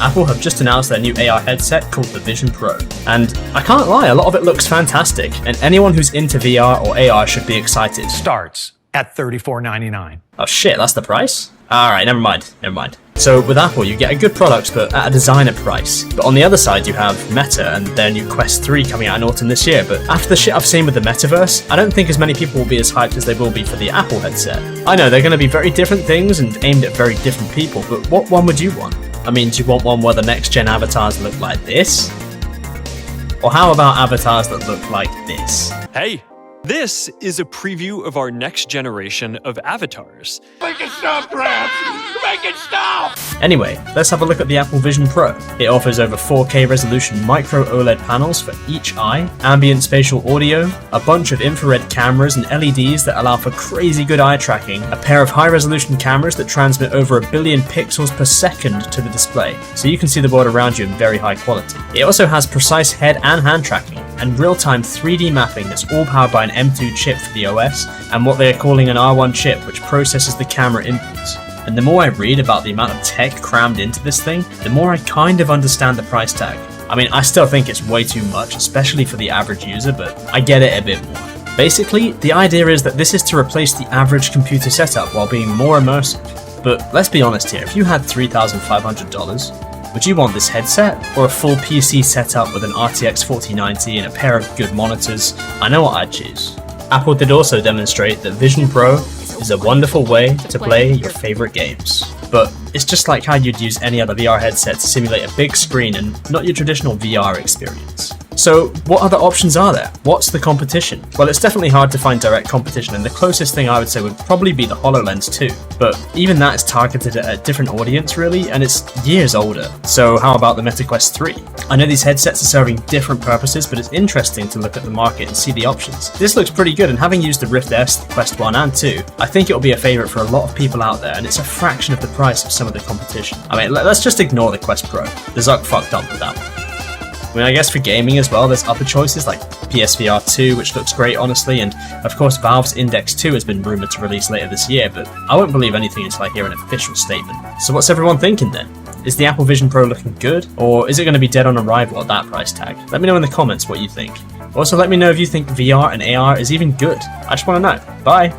Apple have just announced their new AR headset called the Vision Pro. And I can't lie, a lot of it looks fantastic, and anyone who's into VR or AR should be excited. Starts at $34.99. Oh shit, that's the price? Alright, never mind. So with Apple, you get a good product, but at a designer price. But on the other side, you have Meta and their new Quest 3 coming out in autumn this year. But after the shit I've seen with the metaverse, I don't think as many people will be as hyped as they will be for the Apple headset. I know they're going to be very different things and aimed at very different people, but what one would you want? I mean, do you want one where the next gen avatars look like this? Or how about avatars that look like this? Hey, this is a preview of our next generation of avatars. Make it stop, Gramps! Make it stop! Anyway, let's have a look at the Apple Vision Pro. It offers over 4K resolution micro OLED panels for each eye, ambient spatial audio, a bunch of infrared cameras and LEDs that allow for crazy good eye tracking, a pair of high resolution cameras that transmit over 1 billion pixels per second to the display, so you can see the world around you in very high quality. It also has precise head and hand tracking, and real-time 3D mapping that's all powered by an M2 chip for the OS, and what they are calling an R1 chip, which processes the camera inputs. And the more I read about the amount of tech crammed into this thing, the more I kind of understand the price tag. I mean, I still think it's way too much, especially for the average user, but I get it a bit more. Basically, the idea is that this is to replace the average computer setup while being more immersive. But let's be honest here, if you had $3,500, would you want this headset, or a full PC setup with an RTX 4090 and a pair of good monitors? I know what I'd choose. Apple did also demonstrate that Vision Pro is a wonderful way to play your favorite games. But it's just like how you'd use any other VR headset to simulate a big screen and not your traditional VR experience. So what other options are there? What's the competition? Well, it's definitely hard to find direct competition, and the closest thing I would say would probably be the HoloLens 2. But even that is targeted at a different audience really, and it's years older. So how about the Meta Quest 3? I know these headsets are serving different purposes, but it's interesting to look at the market and see the options. This looks pretty good, and having used the Rift S, the Quest 1 and 2, I think it'll be a favourite for a lot of people out there, and it's a fraction of the price of some of the competition. I mean, let's just ignore the Quest Pro. The Zuck fucked up with that one. I mean, I guess for gaming as well, there's other choices like PSVR 2, which looks great honestly, and of course Valve's Index 2 has been rumoured to release later this year, but I won't believe anything until I hear an official statement. So what's everyone thinking then? Is the Apple Vision Pro looking good, or is it going to be dead on arrival at that price tag? Let me know in the comments what you think. Also let me know if you think VR and AR is even good. I just want to know. Bye!